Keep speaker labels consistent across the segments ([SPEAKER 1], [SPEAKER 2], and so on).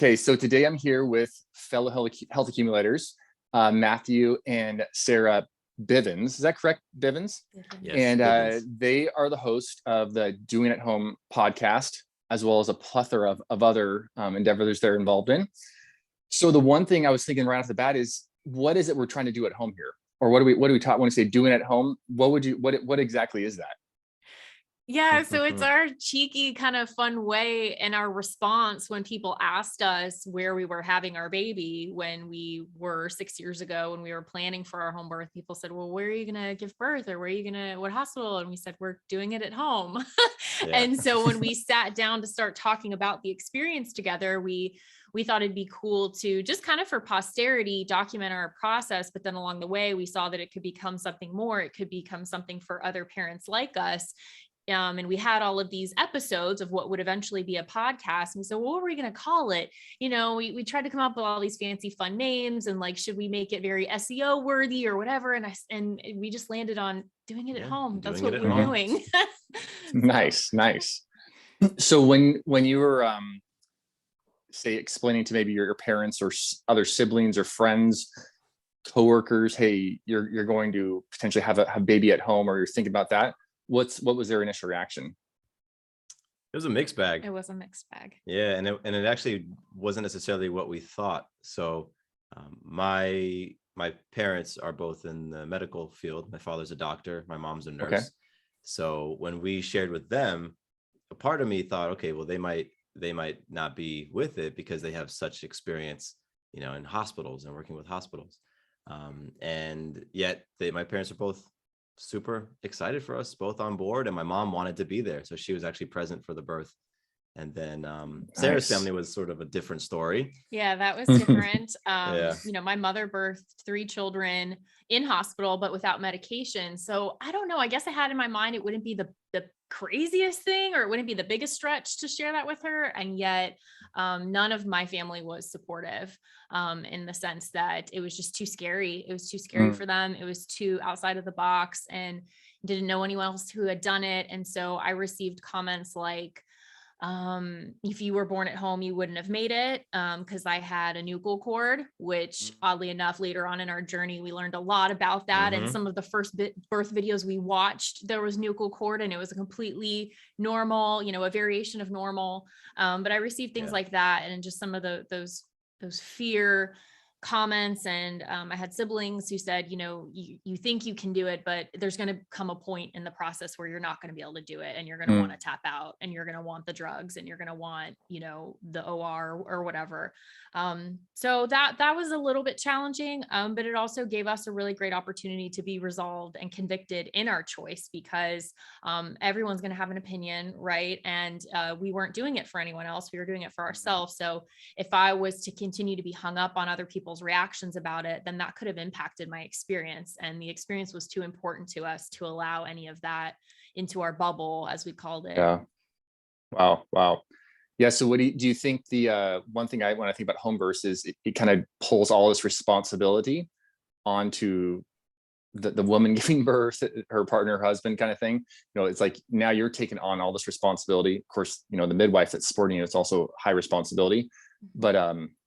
[SPEAKER 1] Okay, so today I'm here with fellow health accumulators, Matthew and Sarah Bivens. Is that correct, Bivens?
[SPEAKER 2] Yes,
[SPEAKER 1] And
[SPEAKER 2] Bivens.
[SPEAKER 1] they are the host of the Doing at Home podcast, as well as a plethora of other endeavors they're involved in. So the one thing I was thinking right off the bat is, what is it we're trying to do at home here? Or what do we talk when we say doing at home? What exactly is that?
[SPEAKER 3] Yeah, so it's our cheeky kind of fun way and our response when people asked us where we were having our baby when we were 6 years ago, when we were planning for our home birth. People said, well, where are you going to give birth, or where are you going to, what hospital? And we said, we're doing it at home.
[SPEAKER 2] Yeah.
[SPEAKER 3] And so when we sat down to start talking about the experience together, we thought it'd be cool to just kind of for posterity document our process. But then along the way, we saw that it could become something more. It could become something for other parents like us. And we had all of these episodes of what would eventually be a podcast. And we said, well, what are we going to call it? You know, we tried to come up with all these fancy fun names and like, should we make it very SEO worthy or whatever? And we just landed on doing it at home. That's what we're doing.
[SPEAKER 1] Nice. So when you were, say, explaining to maybe your parents or other siblings or friends, coworkers, hey, you're going to potentially have a baby at home, or you're thinking about that, what was their initial reaction?
[SPEAKER 2] It was a mixed bag.
[SPEAKER 3] It was a mixed bag.
[SPEAKER 2] Yeah, and it actually wasn't necessarily what we thought. So my parents are both in the medical field. My father's a doctor, my mom's a nurse. Okay. So when we shared with them, a part of me thought, okay, well, they might not be with it because they have such experience, in hospitals and working with hospitals. And yet my parents are both super excited for us, both on board, and my mom wanted to be there, so she was actually present for the birth. And then Sarah's family was sort of a different story.
[SPEAKER 3] Yeah, that was different.
[SPEAKER 2] Yeah.
[SPEAKER 3] My mother birthed 3 children in hospital, but without medication. So I don't know, I guess I had in my mind it wouldn't be the craziest thing, or it wouldn't be the biggest stretch to share that with her. And yet none of my family was supportive in the sense that it was just too scary. It was too scary for them. It was too outside of the box, and didn't know anyone else who had done it. And so I received comments like, if you were born at home, you wouldn't have made it, because I had a nuchal cord, which oddly enough, later on in our journey, we learned a lot about that. And some of the first birth videos we watched, there was nuchal cord, and it was a completely normal, a variation of normal. But I received things like that, and just some of those fear comments. And I had siblings who said, you think you can do it, but there's going to come a point in the process where you're not going to be able to do it, and you're going to want to tap out, and you're going to want the drugs, and you're going to want, the OR or whatever. So that was a little bit challenging, but it also gave us a really great opportunity to be resolved and convicted in our choice, because everyone's going to have an opinion, right? And we weren't doing it for anyone else. We were doing it for ourselves. So if I was to continue to be hung up on other people's reactions about it, then that could have impacted my experience. And the experience was too important to us to allow any of that into our bubble, as we called it.
[SPEAKER 1] Yeah. Wow. Yeah. So what do you think the one thing when I think about home birth is it kind of pulls all this responsibility onto the woman giving birth, her partner, her husband kind of thing. It's like, now you're taking on all this responsibility. Of course, the midwife that's supporting you, it's also high responsibility. But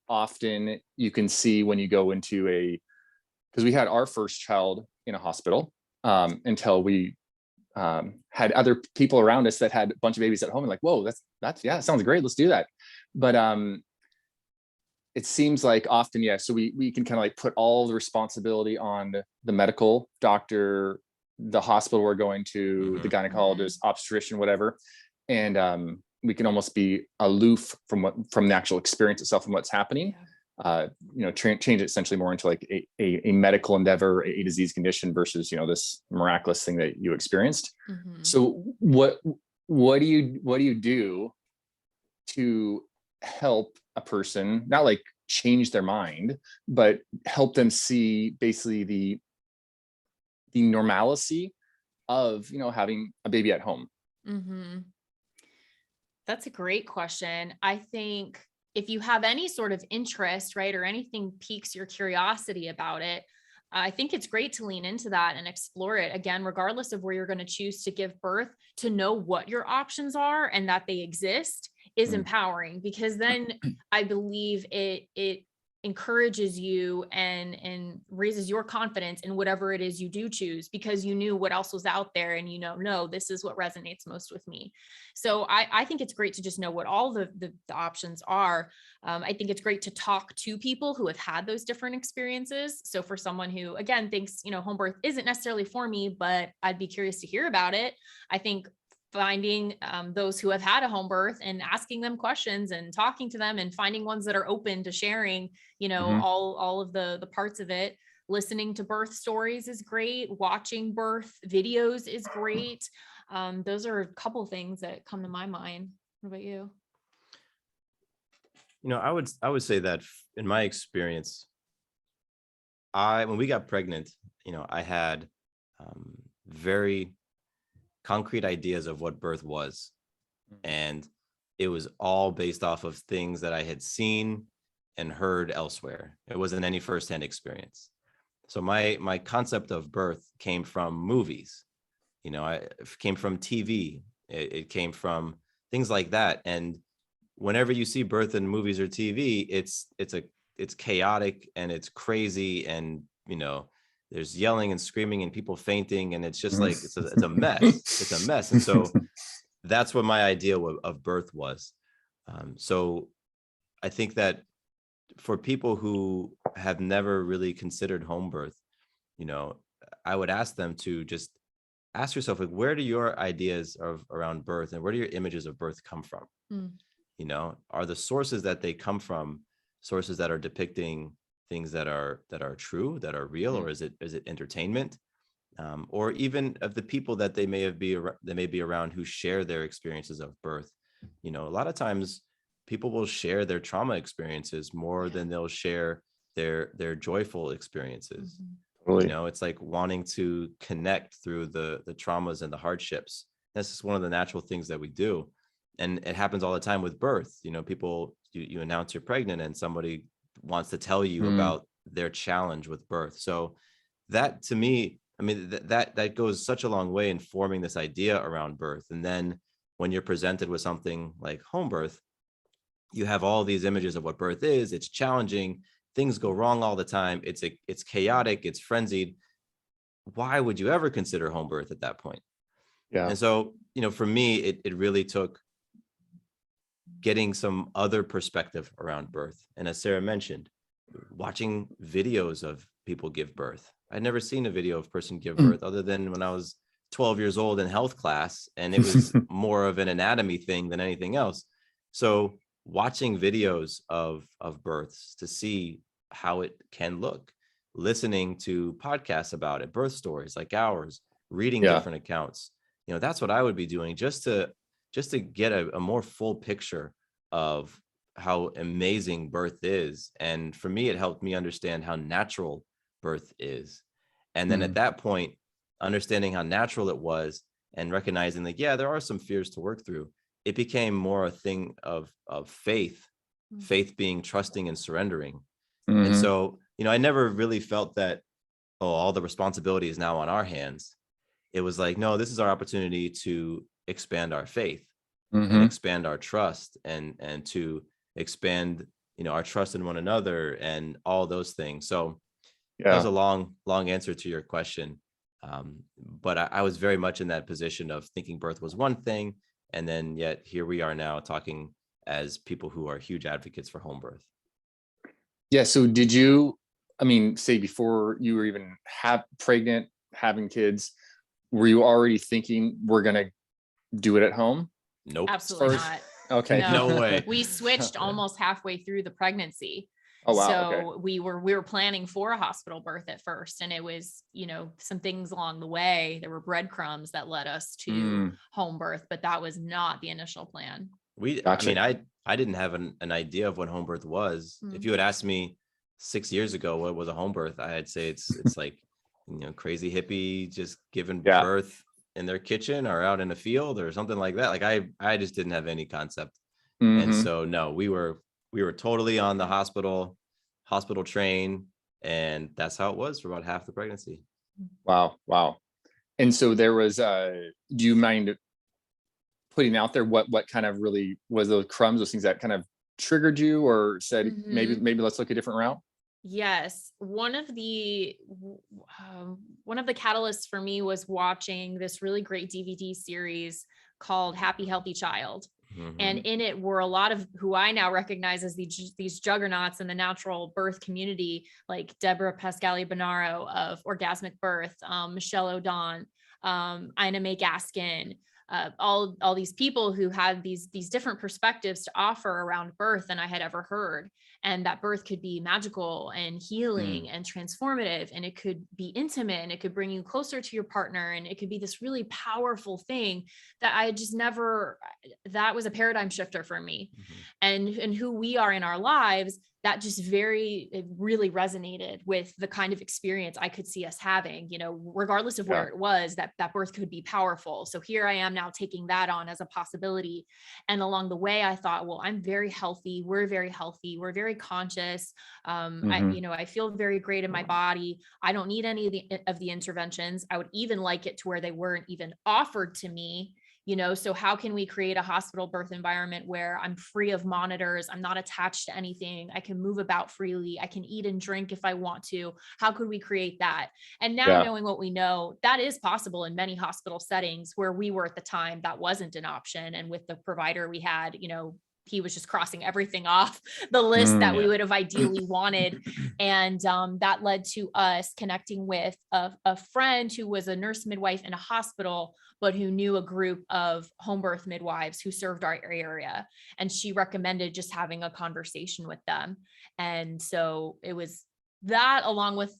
[SPEAKER 1] often you can see when you go into because we had our first child in a hospital until we had other people around us that had a bunch of babies at home, and like, whoa, that's yeah, sounds great, let's do that. But it seems like often, so we can kind of like put all the responsibility on the medical doctor, the hospital we're going to, the gynecologist, obstetrician, whatever, and we can almost be aloof from the actual experience itself and what's happening. Change it essentially more into like a medical endeavor, a disease condition, versus this miraculous thing that you experienced. So what do you do to help a person, not like change their mind, but help them see basically the normalcy of having a baby at home?
[SPEAKER 3] That's a great question. I think if you have any sort of interest, right, or anything piques your curiosity about it, I think it's great to lean into that and explore it. Again, regardless of where you're going to choose to give birth, to know what your options are and that they exist, is
[SPEAKER 1] Mm.
[SPEAKER 3] empowering, because then I believe it encourages you and raises your confidence in whatever it is you do choose, because you knew what else was out there, and no, this is what resonates most with me. So I think it's great to just know what all the options are. I think it's great to talk to people who have had those different experiences. So for someone who, again, thinks, home birth isn't necessarily for me, but I'd be curious to hear about it, I think finding those who have had a home birth and asking them questions and talking to them and finding ones that are open to sharing,
[SPEAKER 1] Mhm.
[SPEAKER 3] all of the parts of it. Listening to birth stories is great. Watching birth videos is great. Those are a couple things that come to my mind. What about you?
[SPEAKER 2] I would say that in my experience, when we got pregnant, I had very concrete ideas of what birth was. And it was all based off of things that I had seen and heard elsewhere. It wasn't any firsthand experience. So my concept of birth came from movies. It came from TV. It came from things like that. And whenever you see birth in movies or TV, it's chaotic and it's crazy, and there's yelling and screaming and people fainting, and it's just like it's a mess. It's a mess. And so that's what my idea of birth was. So I think that for people who have never really considered home birth, I would ask them to just ask yourself, like, where do your ideas around birth and where do your images of birth come from? Are the sources that they come from sources that are depicting things that are true, that are real, or is it entertainment? Or even of the people that they may be around who share their experiences of birth. A lot of times people will share their trauma experiences more than they'll share their joyful experiences.
[SPEAKER 1] Totally.
[SPEAKER 2] It's like wanting to connect through the traumas and the hardships. That's just one of the natural things that we do. And it happens all the time with birth. People, you announce you're pregnant and somebody wants to tell you about their challenge with birth. So that, to me, I mean, that goes such a long way in forming this idea around birth. And then when you're presented with something like home birth, you have all these images of what birth is. It's challenging. Things go wrong all the time. It's chaotic. It's frenzied. Why would you ever consider home birth at that point?
[SPEAKER 1] Yeah.
[SPEAKER 2] And so, for me, it really took getting some other perspective around birth. And as Sarah mentioned, watching videos of people give birth. I'd never seen a video of a person give birth other than when I was 12 years old in health class, and it was more of an anatomy thing than anything else. So watching videos of births to see how it can look, listening to podcasts about it, birth stories like ours, reading different accounts, that's what I would be doing just to get a more full picture of how amazing birth is. And for me, it helped me understand how natural birth is. And then at that point, understanding how natural it was and recognizing that, there are some fears to work through. It became more a thing of faith being trusting and surrendering. And so, I never really felt that, all the responsibility is now on our hands. It was like, no, this is our opportunity to expand our faith and expand our trust and to expand, our trust in one another and all those things. So that was a long answer to your question. But I was very much in that position of thinking birth was one thing. And then yet here we are now talking as people who are huge advocates for home birth.
[SPEAKER 1] Yeah. So did you, say before you were even pregnant, having kids, were you already thinking we're going to do it at home?
[SPEAKER 2] Nope.
[SPEAKER 3] Absolutely not.
[SPEAKER 1] Okay.
[SPEAKER 2] No way.
[SPEAKER 3] We switched almost halfway through the pregnancy.
[SPEAKER 1] Oh, wow.
[SPEAKER 3] So
[SPEAKER 1] Okay.
[SPEAKER 3] we were planning for a hospital birth at first, and it was, some things along the way. There were breadcrumbs that led us to home birth, but that was not the initial plan.
[SPEAKER 1] Gotcha.
[SPEAKER 2] I didn't have an idea of what home birth was. If you had asked me 6 years ago what was a home birth, I'd say it's like, crazy hippie just giving birth in their kitchen or out in a field or something like that. Like I just didn't have any concept. And so no, we were totally on the hospital train, and that's how it was for about half the pregnancy.
[SPEAKER 1] Wow. And so there was, do you mind putting out there, what kind of really was those crumbs, those things that kind of triggered you or said, maybe let's look a different route?
[SPEAKER 3] Yes. One of the catalysts for me was watching this really great DVD series called Happy Healthy Child. And in it were a lot of who I now recognize as these juggernauts in the natural birth community, like Deborah Pascali-Bonaro of Orgasmic Birth, Michelle O'Don, Ina May Gaskin, all these people who had these different perspectives to offer around birth than I had ever heard. And that birth could be magical and healing and transformative, and it could be intimate, and it could bring you closer to your partner, and it could be this really powerful thing that I just never, that was a paradigm shifter for me. And who we are in our lives, that just it really resonated with the kind of experience I could see us having, regardless of where it was, that birth could be powerful. So here I am now taking that on as a possibility. And along the way, I thought, well, I'm very healthy. We're very healthy. We're very conscious. I feel very great in my body. I don't need any of the interventions. I would even like it to where they weren't even offered to me. So how can we create a hospital birth environment where I'm free of monitors? I'm not attached to anything. I can move about freely. I can eat and drink if I want to. How could we create that? And now knowing what we know, that is possible in many hospital settings where we were at the time, that wasn't an option. And with the provider we had, he was just crossing everything off the list that we would have ideally wanted. And that led to us connecting with a friend who was a nurse midwife in a hospital, but who knew a group of home birth midwives who served our area. And she recommended just having a conversation with them. And so it was that, along with,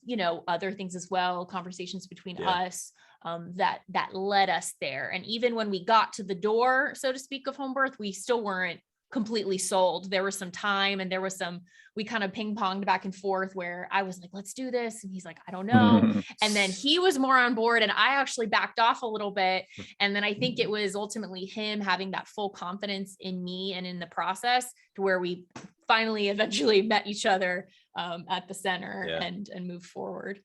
[SPEAKER 3] other things as well, conversations between us, that led us there. And even when we got to the door, so to speak, of home birth, we still weren't completely sold. There was some time, and we kind of ping ponged back and forth where I was like, let's do this. And he's like, I don't know. And then he was more on board, and I actually backed off a little bit. And then I think it was ultimately him having that full confidence in me and in the process to where we finally eventually met each other at the center and moved forward.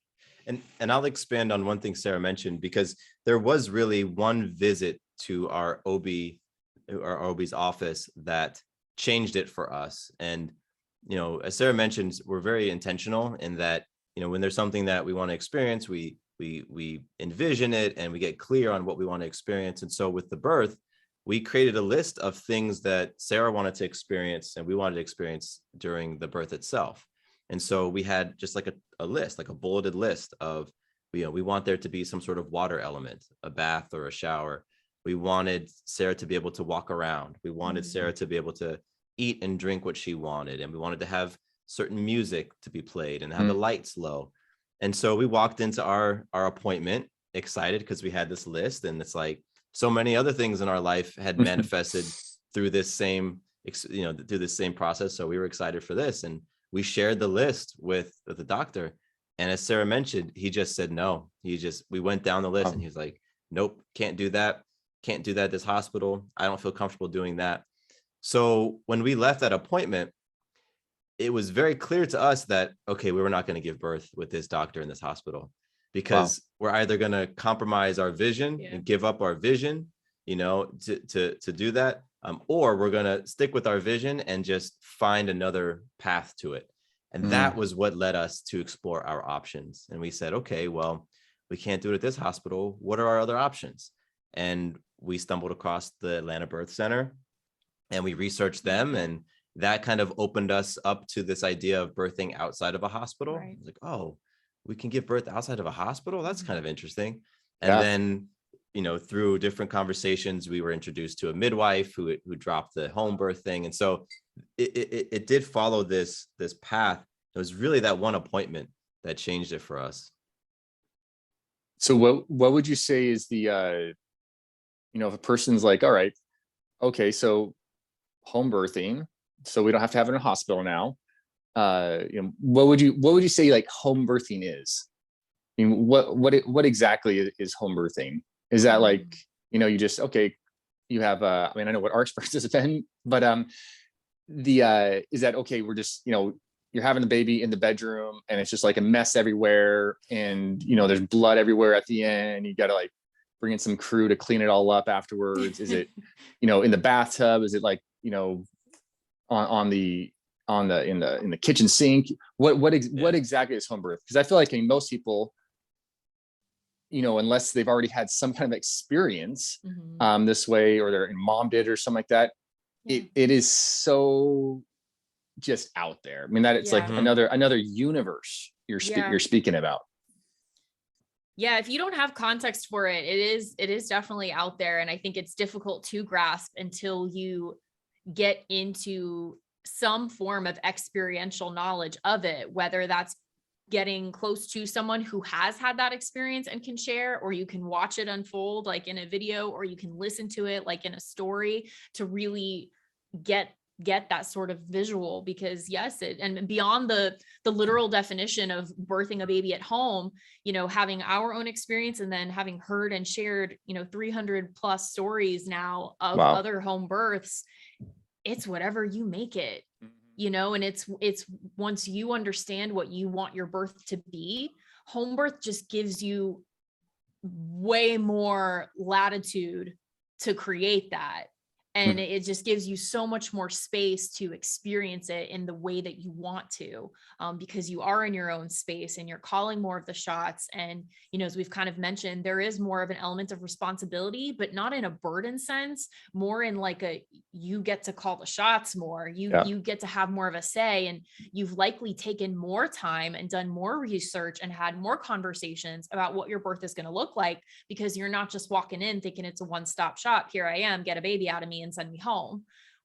[SPEAKER 2] And I'll expand on one thing Sarah mentioned, because there was really one visit to our OB's office that changed it for us. And, as Sarah mentioned, we're very intentional in that, when there's something that we want to experience, we envision it and we get clear on what we want to experience. And so with the birth, we created a list of things that Sarah wanted to experience and we wanted to experience during the birth itself. And so we had just like a list, like a bulleted list of, we want there to be some sort of water element, a bath or a shower. We wanted Sarah to be able to walk around. We wanted Sarah to be able to eat and drink what she wanted. And we wanted to have certain music to be played and have the lights low. And so we walked into our appointment excited because we had this list, and it's like so many other things in our life had manifested through this same, through this same process. So we were excited for this, and we shared the list with the doctor. And as Sarah mentioned, he just said no. We went down the list and he's like, nope, can't do that. Can't do that at this hospital. I don't feel comfortable doing that. So when we left that appointment, it was very clear to us that, okay, we were not going to give birth with this doctor in this hospital, because we're either going to compromise our vision and give up our vision, to do that, or we're going to stick with our vision and just find another path to it. And that was what led us to explore our options. And we said, okay, well, we can't do it at this hospital. What are our other options? And we stumbled across the Atlanta Birth Center, and we researched them, and that kind of opened us up to this idea of birthing outside of a hospital.
[SPEAKER 3] Right.
[SPEAKER 2] Like, oh, we can give birth outside of a hospital. That's kind of interesting. And then, through different conversations, we were introduced to a midwife who dropped the home birth thing. And so it did follow this path. It was really that one appointment that changed it for us.
[SPEAKER 1] So what would you say is the, if a person's like, all right, okay, so home birthing, so we don't have to have it in a hospital now. What would you say like home birthing is? I mean, what exactly is home birthing? Is that like, you just, okay, you have, I mean, I know what our experience has been, but is that, okay, we're just, you're having the baby in the bedroom and it's just like a mess everywhere, and there's blood everywhere at the end. You got to like bring in some crew to clean it all up afterwards? Is it, in the bathtub? Is it like, on the in the kitchen sink? What exactly is home birth? Because I feel like most people, unless they've already had some kind of experience this way, or their mom did or something like that, it is so just out there. I mean, that it's like another universe you're speaking about.
[SPEAKER 3] Yeah, if you don't have context for it, it is definitely out there. And I think it's difficult to grasp until you get into some form of experiential knowledge of it, whether that's getting close to someone who has had that experience and can share, or you can watch it unfold like in a video, or you can listen to it like in a story to really get that sort of visual. Because yes, and beyond the literal definition of birthing a baby at home, having our own experience and then having heard and shared 300 plus stories now of other home births, it's whatever you make it. And it's once you understand what you want your birth to be, home birth just gives you way more latitude to create that. And it just gives you so much more space to experience it in the way that you want to, because you are in your own space and you're calling more of the shots. And, as we've kind of mentioned, there is more of an element of responsibility, but not in a burden sense, more in like you get to call the shots more, you get to have more of a say, and you've likely taken more time and done more research and had more conversations about what your birth is going to look like, because you're not just walking in thinking it's a one-stop shop. Here I am, get a baby out of me and send me home,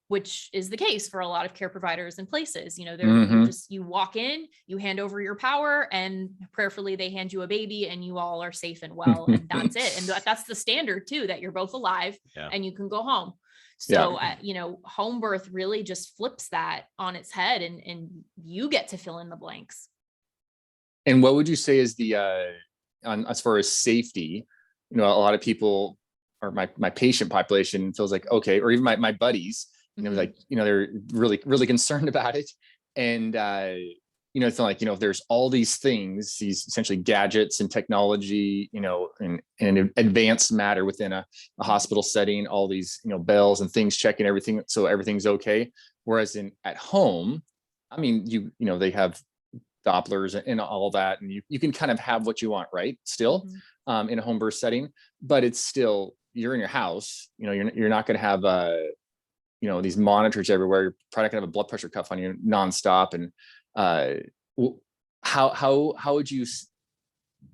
[SPEAKER 3] which is the case for a lot of care providers and places. You walk in, you hand over your power, and prayerfully they hand you a baby, and you all are safe and well, and that's it. And that's the standard too, that you're both alive and you can go home. So, home birth really just flips that on its head, and you get to fill in the blanks.
[SPEAKER 1] And what would you say is the, as far as safety, a lot of people, or my patient population, feels like, okay, or even my buddies, they're really, really concerned about it. And, it's like, there's all these things, these essentially gadgets and technology, and advanced matter within a hospital setting, all these, bells and things checking everything, so everything's okay. Whereas at home, I mean, they have Dopplers and all that, and you can kind of have what you want, right? Still, in a home birth setting, but it's still, you're in your house, you're not going to have these monitors everywhere. You're probably not going to have a blood pressure cuff on you nonstop. And how would you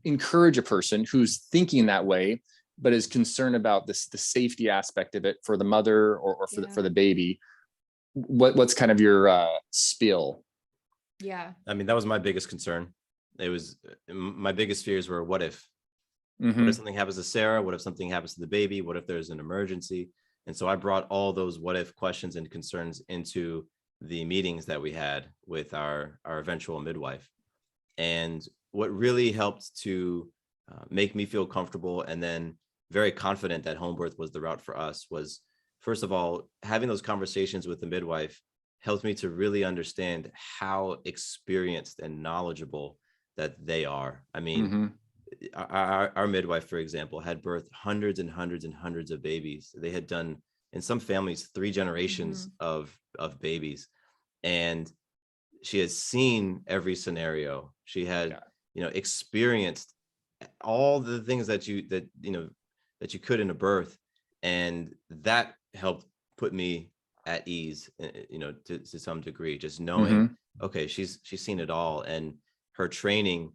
[SPEAKER 1] encourage a person who's thinking that way, but is concerned about the safety aspect of it for the mother or for the baby? What's kind of your spiel?
[SPEAKER 3] Yeah.
[SPEAKER 2] I mean, that was my biggest concern. It was, my biggest fears were, what if? What if something happens to Sarah? What if something happens to the baby? What if there's an emergency? And so I brought all those what if questions and concerns into the meetings that we had with our eventual midwife. And what really helped to make me feel comfortable and then very confident that home birth was the route for us was, first of all, having those conversations with the midwife helped me to really understand how experienced and knowledgeable that they are. I mean, our midwife, for example, had birthed hundreds and hundreds and hundreds of babies. They had done, in some families, 3 generations of babies. And she has seen every scenario. She had, experienced all the things that you could in a birth. And that helped put me at ease, to some degree, just knowing, okay, she's seen it all. And her training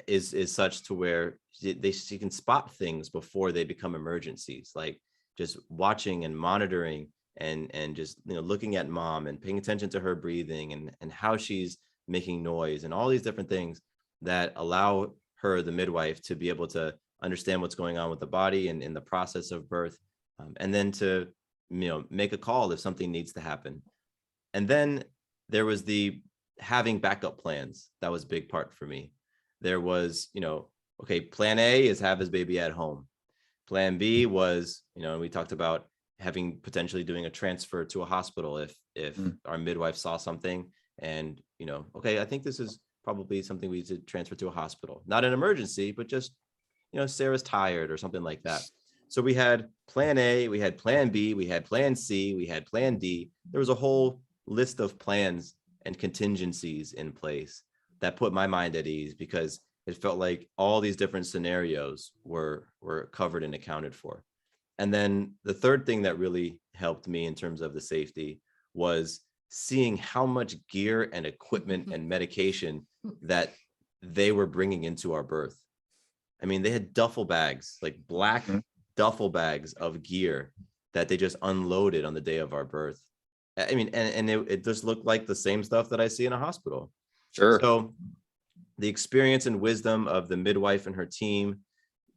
[SPEAKER 2] is such to where she can spot things before they become emergencies, like just watching and monitoring and just looking at mom and paying attention to her breathing and how she's making noise and all these different things that allow her, the midwife, to be able to understand what's going on with the body and in the process of birth, and then to make a call if something needs to happen. And then there was the having backup plans. That was a big part for me. There was, okay, plan A is have his baby at home. Plan B was, and we talked about having potentially doing a transfer to a hospital if our midwife saw something and, okay, I think this is probably something we should transfer to a hospital. Not an emergency, but just Sarah's tired or something like that. So we had plan A, we had plan B, we had plan C, we had plan D. There was a whole list of plans and contingencies in place that put my mind at ease, because it felt like all these different scenarios were covered and accounted for. And then the third thing that really helped me in terms of the safety was seeing how much gear and equipment and medication that they were bringing into our birth. I mean, they had duffel bags, like black duffel bags of gear that they just unloaded on the day of our birth. I mean, and it just looked like the same stuff that I see in a hospital.
[SPEAKER 1] Sure.
[SPEAKER 2] So the experience and wisdom of the midwife and her team,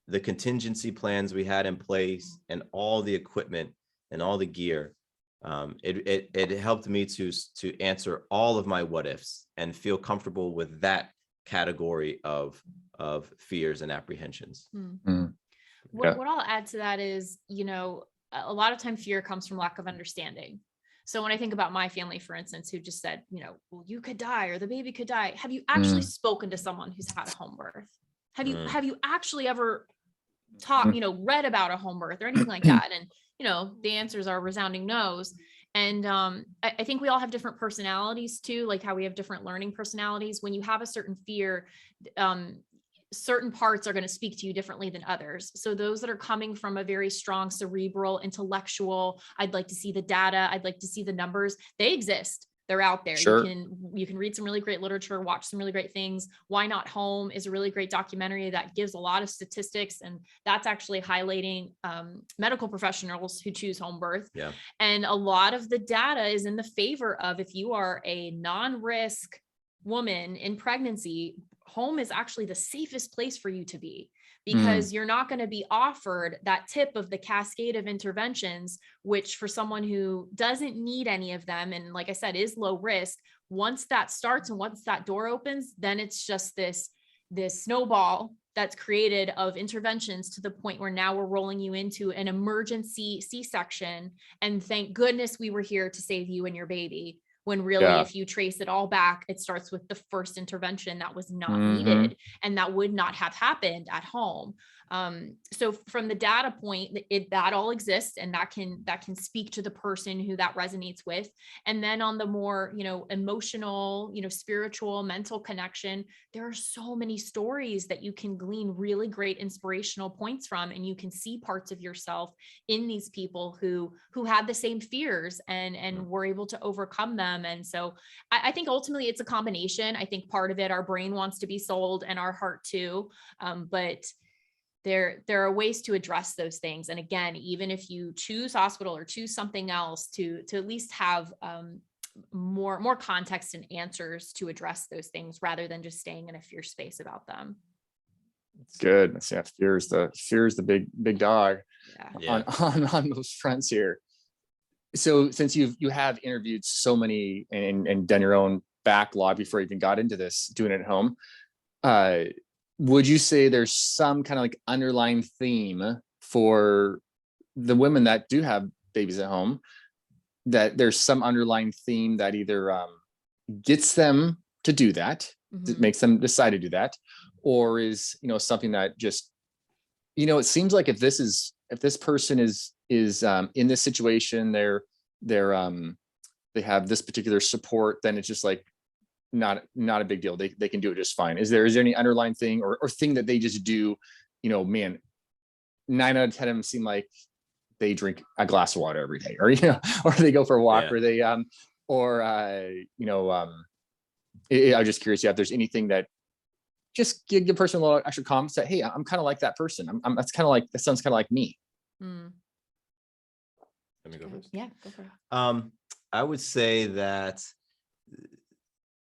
[SPEAKER 2] the contingency plans we had in place, and all the equipment and all the gear, it helped me to answer all of my what ifs and feel comfortable with that category of fears and apprehensions.
[SPEAKER 3] What I'll add to that is, a lot of time fear comes from lack of understanding. So when I think about my family, for instance, who just said, well, you could die or the baby could die. Have you actually spoken to someone who's had a home birth? Have you actually ever read about a home birth or anything like that? And, the answers are resounding no's. And I think we all have different personalities too, like how we have different learning personalities. When you have a certain fear, certain parts are going to speak to you differently than others. So those that are coming from a very strong cerebral, intellectual, I'd like to see the data, I'd like to see the numbers, they exist. They're out there.
[SPEAKER 1] Sure.
[SPEAKER 3] You can read some really great literature, watch some really great things. Why Not Home is a really great documentary that gives a lot of statistics, and that's actually highlighting medical professionals who choose home birth.
[SPEAKER 2] Yeah.
[SPEAKER 3] And a lot of the data is in the favor of, if you are a non-risk woman in pregnancy, home is actually the safest place for you to be, because you're not going to be offered that tip of the cascade of interventions, which for someone who doesn't need any of them, and like I said, is low risk, once that starts and once that door opens, then it's just this snowball that's created of interventions to the point where now we're rolling you into an emergency C-section. And thank goodness we were here to save you and your baby. When really, if you trace it all back, it starts with the first intervention that was not needed and that would not have happened at home. So from the data point, that all exists, and that can speak to the person who that resonates with. And then on the more, emotional, spiritual, mental connection, there are so many stories that you can glean really great inspirational points from, and you can see parts of yourself in these people who had the same fears and were able to overcome them. And so I think ultimately it's a combination. I think part of it, our brain wants to be sold and our heart too. But there are ways to address those things. And again, even if you choose hospital or choose something else, to at least have more context and answers to address those things, rather than just staying in a fear space about them.
[SPEAKER 1] It's good. Yeah, fear is the big dog
[SPEAKER 2] Yeah.
[SPEAKER 1] on those fronts here. So since you have interviewed so many and done your own backlog before you even got into this, doing it at home, would you say there's some kind of like underlying theme for the women that do have babies at home, that there's some underlying theme that either gets them to do that, that makes them decide to do that, or is, something that just, it seems like if this person is in this situation, they have this particular support, then it's just like not a big deal. They can do it just fine. Is there any underlying thing or thing that they just do? 9 out of 10 of them seem like they drink a glass of water every day, or or they go for a walk, or they I'm just curious if there's anything that just give the person a little extra comment, say, hey, I'm kind of like that person. That sounds kind of like me.
[SPEAKER 2] Let me go first.
[SPEAKER 3] Yeah, go for it.
[SPEAKER 2] I would say that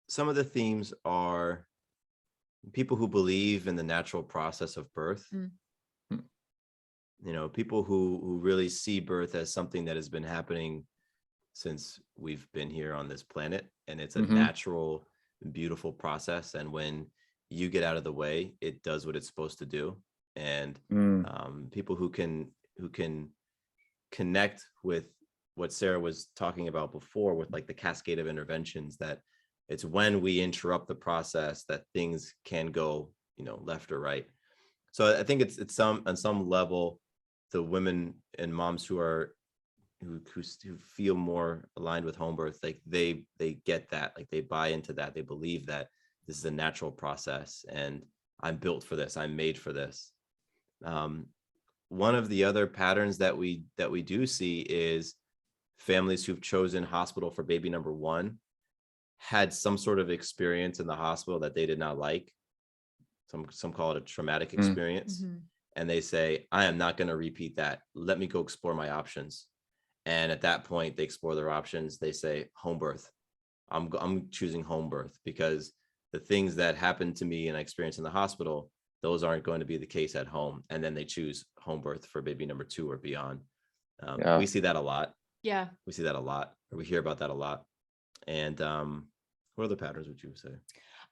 [SPEAKER 2] some of the themes are people who believe in the natural process of birth. People who really see birth as something that has been happening since we've been here on this planet, and it's a natural, beautiful process. And when you get out of the way, it does what it's supposed to do. And people who can connect with what Sarah was talking about before, with like the cascade of interventions, that it's when we interrupt the process that things can go, left or right. So I think it's on some level, the women and moms who feel more aligned with home birth, like they get that, like they buy into that, they believe that this is a natural process and I'm built for this, I'm made for this. One of the other patterns that we do see is families who've chosen hospital for baby number one had some sort of experience in the hospital that they did not like. Some call it a traumatic experience.
[SPEAKER 3] Mm-hmm.
[SPEAKER 2] And they say, I am not going to repeat that. Let me go explore my options. And at that point, they explore their options. They say, home birth. I'm choosing home birth because the things that happened to me and I experienced in the hospital, those aren't going to be the case at home. And then they choose home birth for baby number two or beyond. We see that a lot.
[SPEAKER 3] Yeah.
[SPEAKER 2] We see that a lot, or we hear about that a lot. And what other patterns would you say?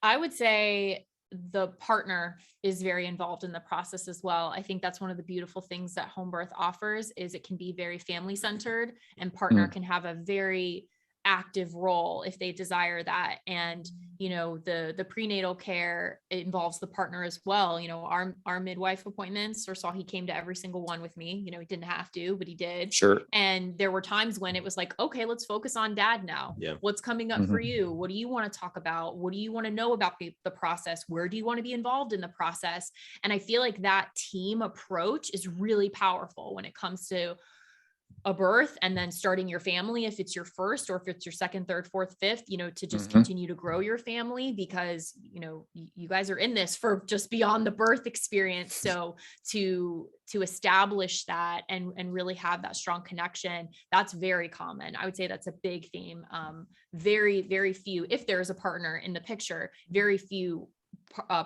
[SPEAKER 3] I would say the partner is very involved in the process as well. I think that's one of the beautiful things that home birth offers is it can be very family centered, and partner can have a very active role if they desire that. And, you know, the prenatal care, it involves the partner as well. You know, our midwife appointments, first of all, he came to every single one with me. You know, he didn't have to, but he did.
[SPEAKER 1] Sure.
[SPEAKER 3] And there were times when it was like, okay, let's focus on dad now.
[SPEAKER 2] Yeah.
[SPEAKER 3] What's coming up for you? What do you want to talk about? What do you want to know about the process? Where do you want to be involved in the process? And I feel like that team approach is really powerful when it comes to a birth and then starting your family, if it's your first, or if it's your second, third, fourth, fifth, you know, to just continue to grow your family, because, you know, you guys are in this for just beyond the birth experience. So to establish that and really have that strong connection, that's very common. I would say that's a big theme. Very, very few, if there's a partner in the picture, very few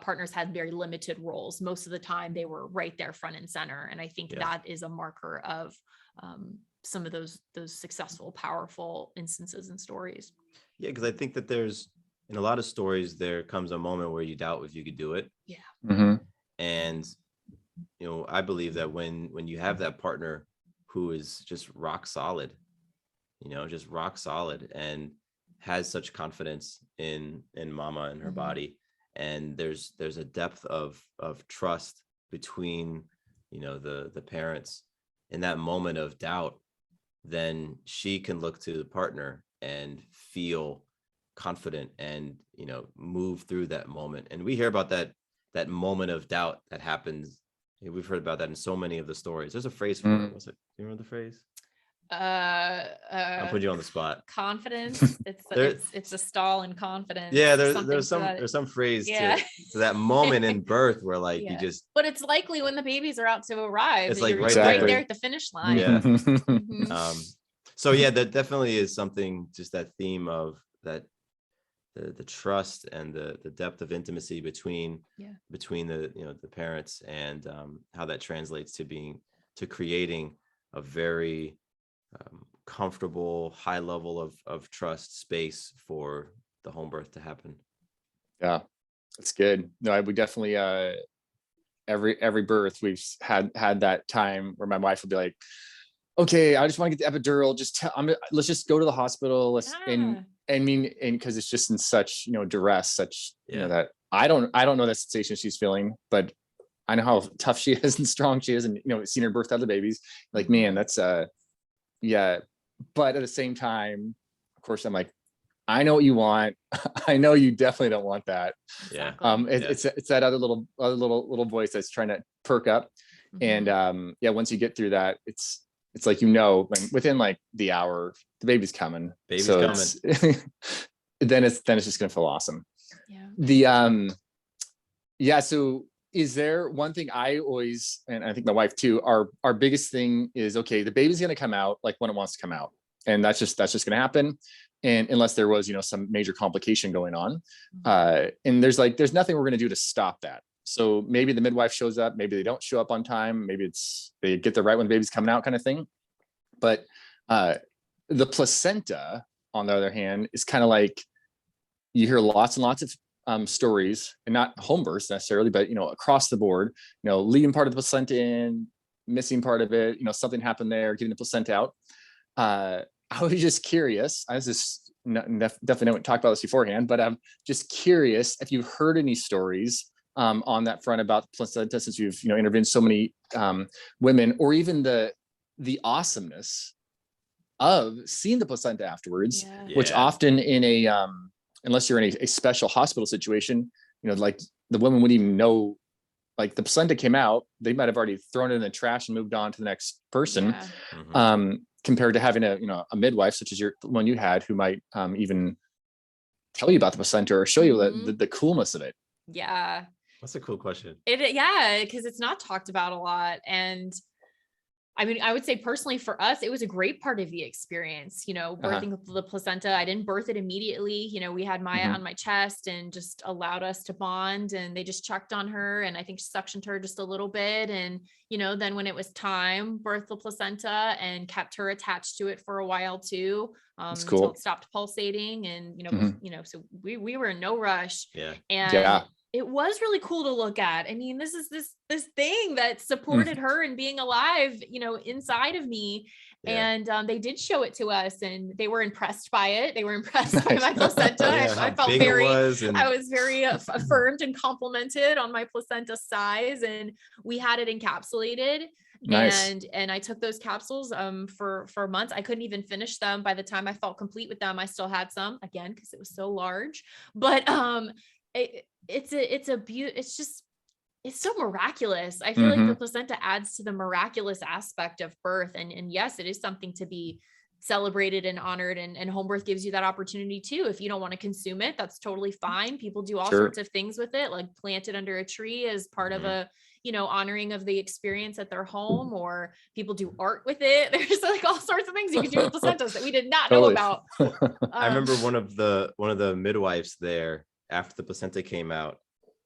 [SPEAKER 3] partners had very limited roles. Most of the time they were right there front and center. And I think that is a marker of some of those successful, powerful instances and stories.
[SPEAKER 2] Yeah, because I think that there's, in a lot of stories, there comes a moment where you doubt if you could do it.
[SPEAKER 3] Yeah.
[SPEAKER 2] And, you know, I believe that when you have that partner who is just rock solid, you know, just rock solid and has such confidence in mama and her body, and there's a depth of trust between, you know, the parents in that moment of doubt, then she can look to the partner and feel confident and, you know, move through that moment. And we hear about that moment of doubt that happens. We've heard about that in so many of the stories. There's a phrase for it. What's it? Do you remember the phrase? I'll put you on the spot.
[SPEAKER 3] Confidence. It's a stall in confidence.
[SPEAKER 2] Yeah, there's some phrase to that moment in birth where like you just.
[SPEAKER 3] But it's likely when the babies are out to arrive.
[SPEAKER 2] It's like
[SPEAKER 3] right there at the finish line.
[SPEAKER 2] Yeah. So yeah, that definitely is something. Just that theme of that, the trust and the depth of intimacy between the, you know, the parents, and how that translates to creating a very comfortable, high level of trust space for the home birth to happen.
[SPEAKER 1] Yeah, that's good. No, I would definitely every birth we've had that time where my wife would be like, okay, I just want to get the epidural, let's just go to the hospital, and because it's just in such, you know, duress, you know, that I don't know that sensation she's feeling, but I know how tough she is and strong she is, and, you know, seeing her birth out the babies, like, man, that's yeah. But at the same time, of course, I'm like, I know what you want. I know you definitely don't want that.
[SPEAKER 2] Yeah.
[SPEAKER 1] It's that other little voice that's trying to perk up. And once you get through that, it's like, you know, within like the hour, the baby's coming. Then it's just gonna feel awesome. Yeah. So is there one thing I always, and I think my wife too, our biggest thing is, okay, the baby's going to come out like when it wants to come out. And that's just going to happen. And unless there was, you know, some major complication going on, and there's nothing we're going to do to stop that. So maybe the midwife shows up, maybe they don't show up on time. Maybe they get there right when the baby's coming out kind of thing. But the placenta, on the other hand, is kind of like, you hear lots and lots of stories, and not home births necessarily, but, you know, across the board, you know, leaving part of the placenta in, missing part of it, you know, something happened there, getting the placenta out. I was just curious. I was just definitely don't talk about this beforehand, but I'm just curious if you've heard any stories on that front about placenta, since you've, interviewed so many women, or even the awesomeness of seeing the placenta afterwards,
[SPEAKER 3] Yeah.
[SPEAKER 1] which often in a unless you're in a special hospital situation, like the women wouldn't even know, like the placenta came out, they might have already thrown it in the trash and moved on to the next person.
[SPEAKER 3] Yeah.
[SPEAKER 1] Compared to having a midwife such as the one you had, who might even tell you about the placenta or show you the coolness of it.
[SPEAKER 3] Yeah.
[SPEAKER 2] That's a cool question.
[SPEAKER 3] Because it's not talked about a lot. And I mean, I would say personally for us, it was a great part of the experience, birthing the placenta. I didn't birth it immediately. We had Maya on my chest and just allowed us to bond, and they just checked on her, and I think suctioned her just a little bit. And, then when it was time, birthed the placenta and kept her attached to it for a while too,
[SPEAKER 1] That's
[SPEAKER 3] until
[SPEAKER 1] cool.
[SPEAKER 3] it stopped pulsating. And, so we were in no rush.
[SPEAKER 2] Yeah.
[SPEAKER 3] And it was really cool to look at. I mean, this is this thing that supported her and being alive, inside of me.
[SPEAKER 2] Yeah.
[SPEAKER 3] And they did show it to us, and they were impressed by it. They were impressed by my placenta. I felt I was very affirmed and complimented on my placenta size, and we had it encapsulated.
[SPEAKER 1] Nice.
[SPEAKER 3] And I took those capsules for months. I couldn't even finish them. By the time I felt complete with them, I still had some, again, because it was so large. But it's so miraculous. I feel like the placenta adds to the miraculous aspect of birth. And yes, it is something to be celebrated and honored, and home birth gives you that opportunity too. If you don't want to consume it, that's totally fine. People do all sorts of things with it, like plant it under a tree as part of a honoring of the experience at their home, or people do art with it. There's like all sorts of things you can do with placentas that we did not know about.
[SPEAKER 2] I remember one of the midwives there, after the placenta came out,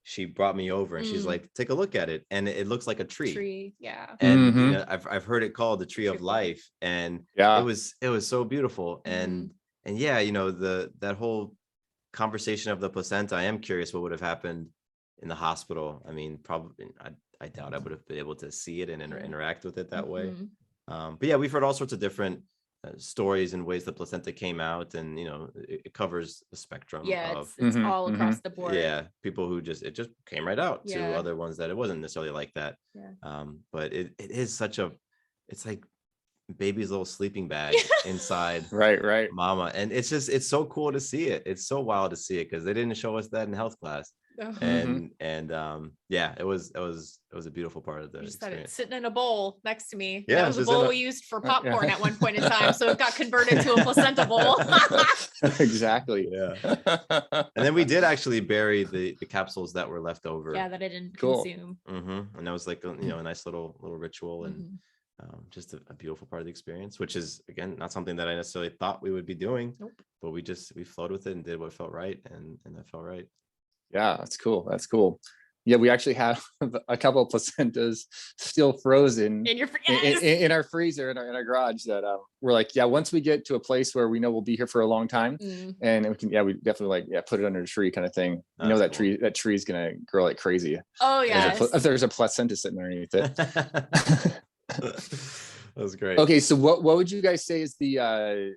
[SPEAKER 2] she brought me over and she's like, take a look at it. And it looks like a tree.
[SPEAKER 3] Yeah.
[SPEAKER 2] And I've heard it called the tree of life. And it was so beautiful. And yeah, that whole conversation of the placenta, I am curious what would have happened in the hospital. I mean, probably I doubt I would have been able to see it and interact with it that way. But yeah, we've heard all sorts of different stories and ways the placenta came out, and it covers the spectrum.
[SPEAKER 3] It's all across the board.
[SPEAKER 2] People who it just came right out, to other ones that it wasn't necessarily like that. But it is it's like baby's little sleeping bag inside
[SPEAKER 1] right
[SPEAKER 2] mama, and it's so cool to see it. It's so wild to see it, because they didn't show us that in health class. And it was a beautiful part of the experience.
[SPEAKER 3] It's sitting in a bowl next to me.
[SPEAKER 2] Yeah,
[SPEAKER 3] that was a bowl we used for popcorn at one point in time, so it got converted to a placenta bowl.
[SPEAKER 1] Exactly.
[SPEAKER 2] And then we did actually bury the capsules that were left over.
[SPEAKER 3] That I didn't consume.
[SPEAKER 2] And that was like a nice little ritual, and just a beautiful part of the experience, which is, again, not something that I necessarily thought we would be doing. But we flowed with it and did what felt right, and that felt right.
[SPEAKER 1] Yeah, that's cool. Yeah, we actually have a couple of placentas still frozen in our freezer in our garage, that we're like, once we get to a place where we know we'll be here for a long time, and we can, we definitely put it under a tree kind of thing. That cool. That tree is gonna grow like crazy.
[SPEAKER 3] Oh yeah,
[SPEAKER 1] if there's a placenta sitting underneath it.
[SPEAKER 2] That was great.
[SPEAKER 1] Okay, so what would you guys say is the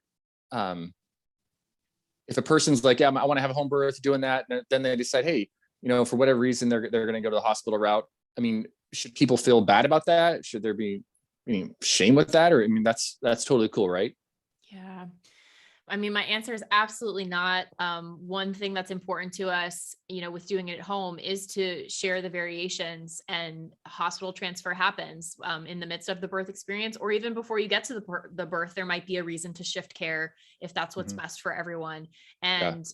[SPEAKER 1] if a person's like, I want to have a home birth, doing that, and then they decide, hey, for whatever reason, they're going to go to the hospital route. I mean, should people feel bad about that? Should there be any shame with that? Or, I mean, that's totally cool, right?
[SPEAKER 3] Yeah. I mean, my answer is absolutely not. One thing that's important to us, with doing it at home, is to share the variations, and hospital transfer happens in the midst of the birth experience, or even before you get to the birth. There might be a reason to shift care if that's what's best for everyone. And,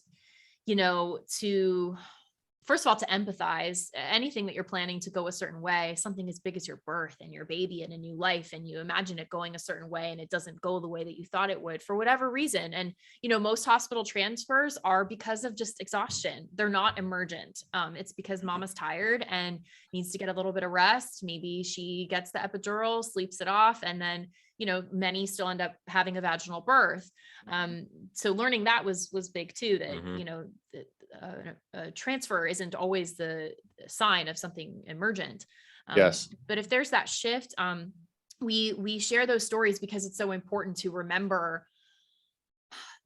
[SPEAKER 3] first of all, to empathize. Anything that you're planning to go a certain way, something as big as your birth and your baby and a new life, and you imagine it going a certain way and it doesn't go the way that you thought it would for whatever reason. And, most hospital transfers are because of just exhaustion. They're not emergent. It's because mama's tired and needs to get a little bit of rest. Maybe she gets the epidural, sleeps it off, and then, many still end up having a vaginal birth. So learning that was big too, that, a transfer isn't always the sign of something emergent.
[SPEAKER 1] Yes.
[SPEAKER 3] But if there's that shift, we share those stories because it's so important to remember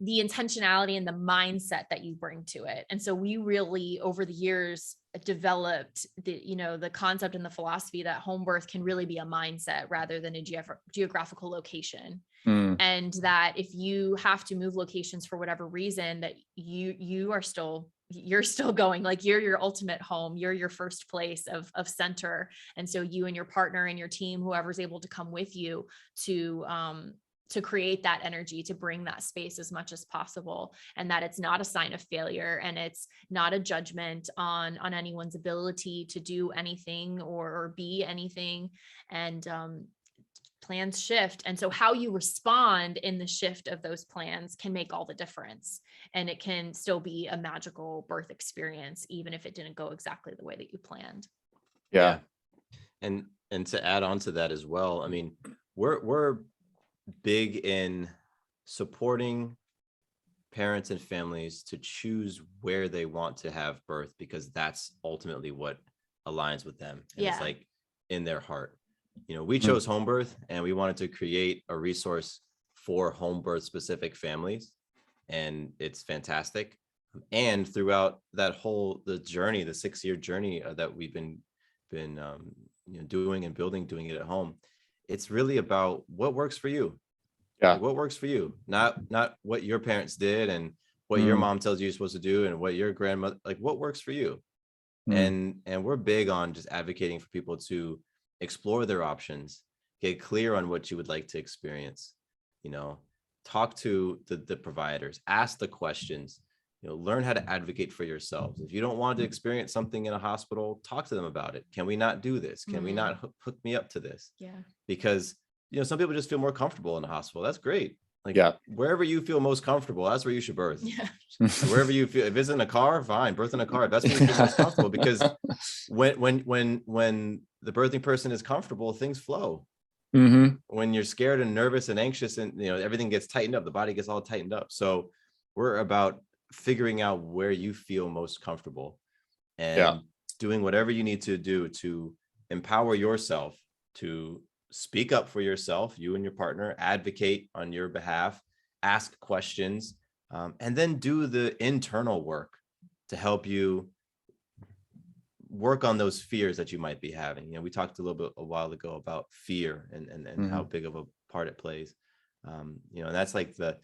[SPEAKER 3] the intentionality and the mindset that you bring to it. And so we really, over the years, developed the concept and the philosophy that home birth can really be a mindset rather than a geographical location. And that if you have to move locations for whatever reason, that you're still going, like you're your ultimate home, you're your first place of center. And so you and your partner and your team, whoever's able to come with you to create that energy, to bring that space as much as possible. And that it's not a sign of failure, and it's not a judgment on anyone's ability to do anything or be anything. And plans shift. And so how you respond in the shift of those plans can make all the difference. And it can still be a magical birth experience, even if it didn't go exactly the way that you planned.
[SPEAKER 1] Yeah.
[SPEAKER 2] And to add on to that as well, I mean, we're big in supporting parents and families to choose where they want to have birth, because that's ultimately what aligns with them. And it's like in their heart. We chose home birth, and we wanted to create a resource for home birth specific families, and it's fantastic. And throughout that the journey, the 6-year journey that we've been doing and doing it at home, it's really about what works for you.
[SPEAKER 1] Yeah.
[SPEAKER 2] Like, what works for you, not what your parents did and what your mom tells you you're supposed to do and what your grandmother, like what works for you. And we're big on just advocating for people to explore their options, get clear on what you would like to experience, talk to the providers, ask the questions, learn how to advocate for yourselves. If you don't want to experience something in a hospital, talk to them about it. Can we not do this? Can we not hook me up to this?
[SPEAKER 3] Yeah.
[SPEAKER 2] Because, some people just feel more comfortable in a hospital. That's great. Like, wherever you feel most comfortable, that's where you should birth.
[SPEAKER 3] Yeah.
[SPEAKER 2] Wherever you feel, if it's in a car, fine, birth in a car. That's where you feel most comfortable, because when the birthing person is comfortable, things flow. When you're scared and nervous and anxious, and everything gets tightened up, the body gets all tightened up. So we're about figuring out where you feel most comfortable and doing whatever you need to do to empower yourself to speak up for yourself, you and your partner, advocate on your behalf, ask questions, and then do the internal work to help you work on those fears that you might be having. We talked a little bit a while ago about fear and how big of a part it plays. And that's like the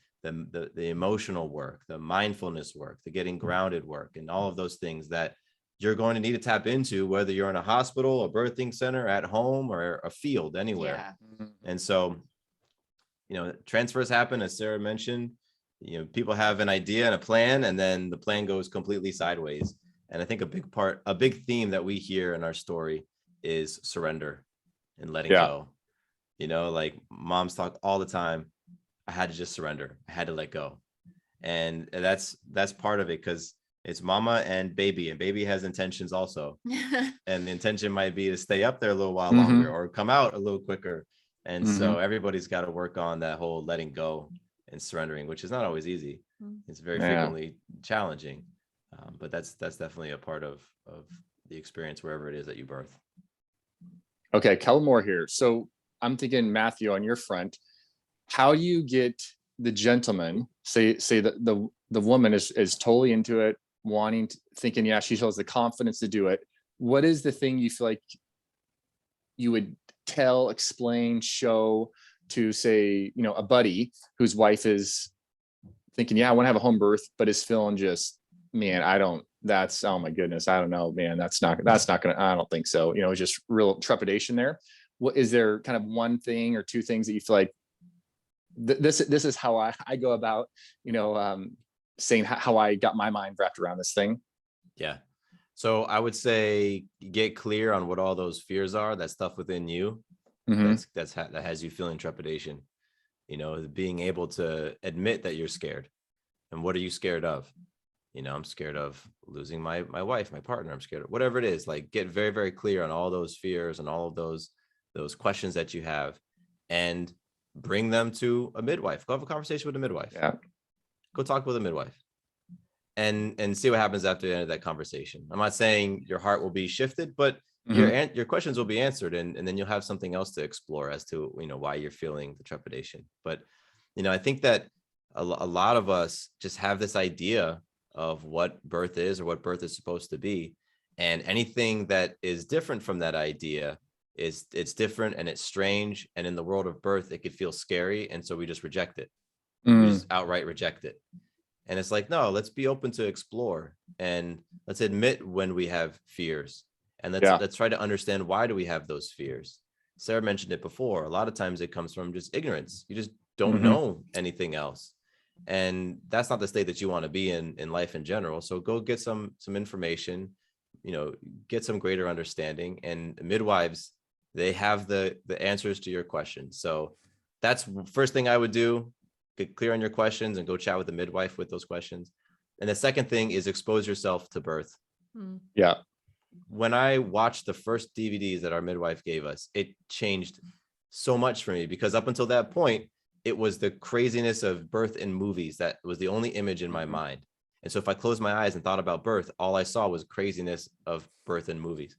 [SPEAKER 2] emotional work, the mindfulness work, the getting grounded work, and all of those things that you're going to need to tap into, whether you're in a hospital, a birthing center, at home, or a field, anywhere. And so, transfers happen, as Sarah mentioned. People have an idea and a plan, and then the plan goes completely sideways. And I think a big theme that we hear in our story is surrender and letting go. Like moms talk all the time. I had to just surrender. I had to let go. And that's part of it, because it's mama and baby has intentions also. And the intention might be to stay up there a little while longer or come out a little quicker. And so everybody's got to work on that whole letting go and surrendering, which is not always easy. It's very frequently challenging. But that's definitely a part of the experience wherever it is that you birth.
[SPEAKER 1] Okay, a couple more here. So I'm thinking, Matthew, on your front, how do you get the gentleman, say that the woman is totally into it, thinking, she has the confidence to do it. What is the thing you feel like you would tell, explain, show to, say, a buddy whose wife is thinking, I want to have a home birth, but is feeling just, man, oh my goodness, I don't know, man, that's not gonna, I don't think so. Just real trepidation there. What is there kind of one thing or two things that you feel like this is how I go about, saying how I got my mind wrapped around this thing?
[SPEAKER 2] Yeah. So I would say get clear on what all those fears are, that stuff within you that has you feeling trepidation. Being able to admit that you're scared. And what are you scared of? I'm scared of losing my wife, my partner. I'm scared of whatever it is. Like, get very, very clear on all those fears and all of those questions that you have, and bring them to a midwife. Go have a conversation with a midwife. Go talk with a midwife and see what happens after the end of that conversation. I'm not saying your heart will be shifted, but your questions will be answered, and then you'll have something else to explore as to why you're feeling the trepidation. But I think that a lot of us just have this idea of what birth is or what birth is supposed to be. And anything that is different from that idea it's different and it's strange. And in the world of birth, it could feel scary. And so we just reject it. We just outright reject it. And it's like, no, let's be open to explore, and let's admit when we have fears, and let's try to understand, why do we have those fears? Sarah mentioned it before. A lot of times it comes from just ignorance. You just don't know anything else. And that's not the state that you want to be in life in general. So go get some information, get some greater understanding. And midwives, they have the answers to your questions. So that's first thing I would do. Get clear on your questions and go chat with the midwife with those questions. And the second thing is expose yourself to birth.
[SPEAKER 1] Yeah.
[SPEAKER 2] When I watched the first DVDs that our midwife gave us, it changed so much for me, because up until that point, it was the craziness of birth in movies that was the only image in my mind. And so if I closed my eyes and thought about birth, all I saw was craziness of birth in movies.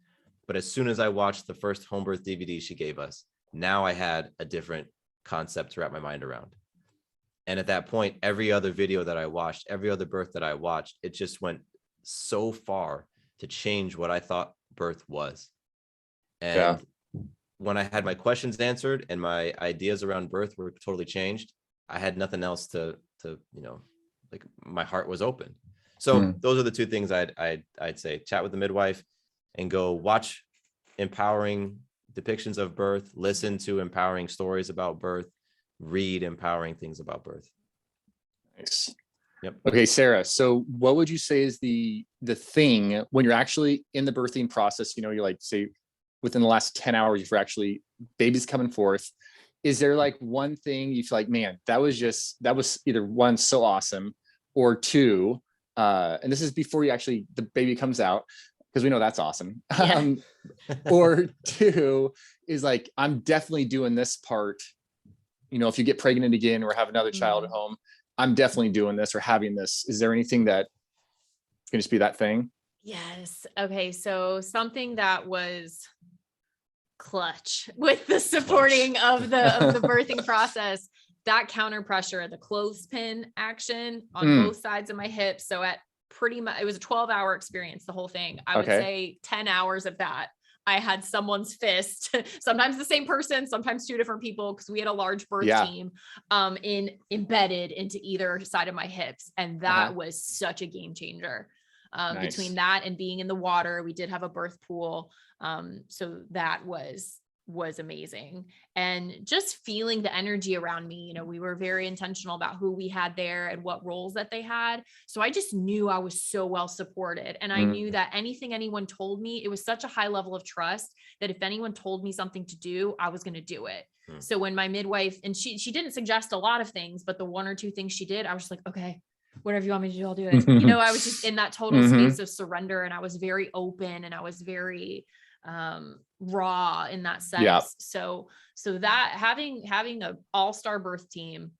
[SPEAKER 2] But as soon as I watched the first home birth DVD she gave us, now I had a different concept to wrap my mind around. And at that point, every other video that I watched, every other birth that I watched, it just went so far to change what I thought birth was. And when I had my questions answered and my ideas around birth were totally changed, I had nothing else to like, my heart was open. So those are the two things I'd say: chat with the midwife and go watch empowering depictions of birth, listen to empowering stories about birth, read empowering things about birth.
[SPEAKER 1] Nice.
[SPEAKER 2] Yep.
[SPEAKER 1] Okay, Sarah. So what would you say is the thing when you're actually in the birthing process, you're like, say within the last 10 hours, if you're actually baby's coming forth, is there like one thing you feel like, man, that was either one, so awesome, or two, and this is before the baby comes out, because we know that's awesome.
[SPEAKER 3] Yeah.
[SPEAKER 1] Or two is like, I'm definitely doing this part. If you get pregnant again or have another child at home, I'm definitely doing this or having this. Is there anything that can just be that thing?
[SPEAKER 3] Yes. Okay. So something that was clutch with the supporting of the birthing process, that counter pressure, the clothespin action on both sides of my hips. So at pretty much, it was a 12-hour experience, the whole thing. I would say 10 hours of that, I had someone's fist, sometimes the same person, sometimes two different people, because we had a large birth team embedded into either side of my hips. And that was such a game changer.
[SPEAKER 1] Nice.
[SPEAKER 3] Between that and being in the water, we did have a birth pool. So that was amazing. And just feeling the energy around me, we were very intentional about who we had there and what roles that they had. So I just knew I was so well supported. And I knew that anything anyone told me, it was such a high level of trust that if anyone told me something to do, I was going to do it. So when my midwife, and she didn't suggest a lot of things, but the one or two things she did, I was just like, okay, whatever you want me to do, I'll do it. I was just in that total space of surrender, and I was very open, and I was very raw in that sense. So that having a all-star birth team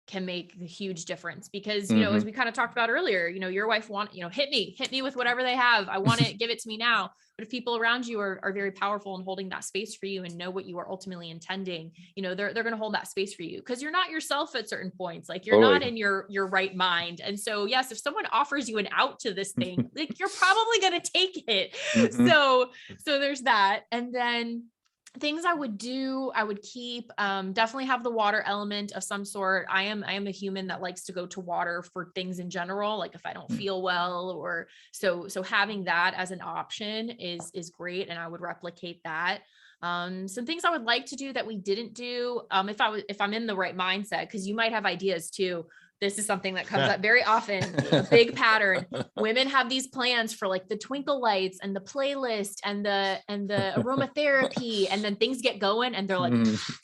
[SPEAKER 3] can make a huge difference, because, as we kind of talked about earlier, your wife hit me with whatever they have. I want it, give it to me now. But if people around you are very powerful and holding that space for you and know what you are ultimately intending, they're going to hold that space for you, because you're not yourself at certain points. Like, you're not in your right mind. And so, yes, if someone offers you an out to this thing, like, you're probably going to take it. So there's that. And then things I would do, I would keep, definitely have the water element of some sort. I am a human that likes to go to water for things in general. Like if I don't feel well, or so having that as an option is great. And I would replicate that. Some things I would like to do that we didn't do, if I'm in the right mindset, because you might have ideas too. This is something that comes up very often, a big pattern. Women have these plans for like the twinkle lights and the playlist and the aromatherapy, and then things get going and they're like,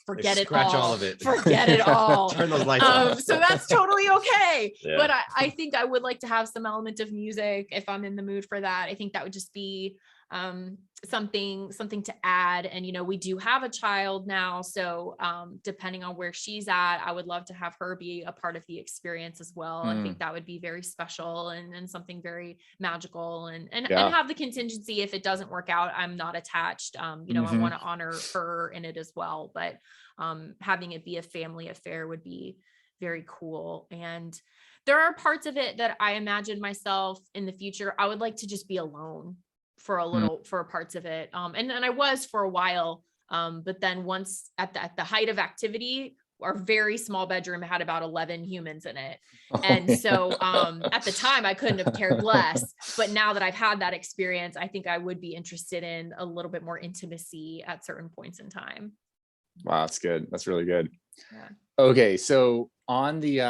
[SPEAKER 3] forget it all.
[SPEAKER 2] Scratch all of it.
[SPEAKER 3] Forget it all.
[SPEAKER 2] Turn those lights off.
[SPEAKER 3] So that's totally okay. Yeah. But I think I would like to have some element of music if I'm in the mood for that. I think that would just be something to add. And, we do have a child now. So, depending on where she's at, I would love to have her be a part of the experience as well. I think that would be very special and something very magical, and have the contingency. If it doesn't work out, I'm not attached. I want to honor her in it as well. But, having it be a family affair would be very cool. And there are parts of it that I imagine myself in the future, I would like to just be alone for for parts of it. And I was for a while. But then once at the height of activity, our very small bedroom had about 11 humans in it. And so at the time I couldn't have cared less, but now that I've had that experience, I think I would be interested in a little bit more intimacy at certain points in time.
[SPEAKER 1] Wow, that's good. That's really good.
[SPEAKER 3] Yeah.
[SPEAKER 1] Okay, so on the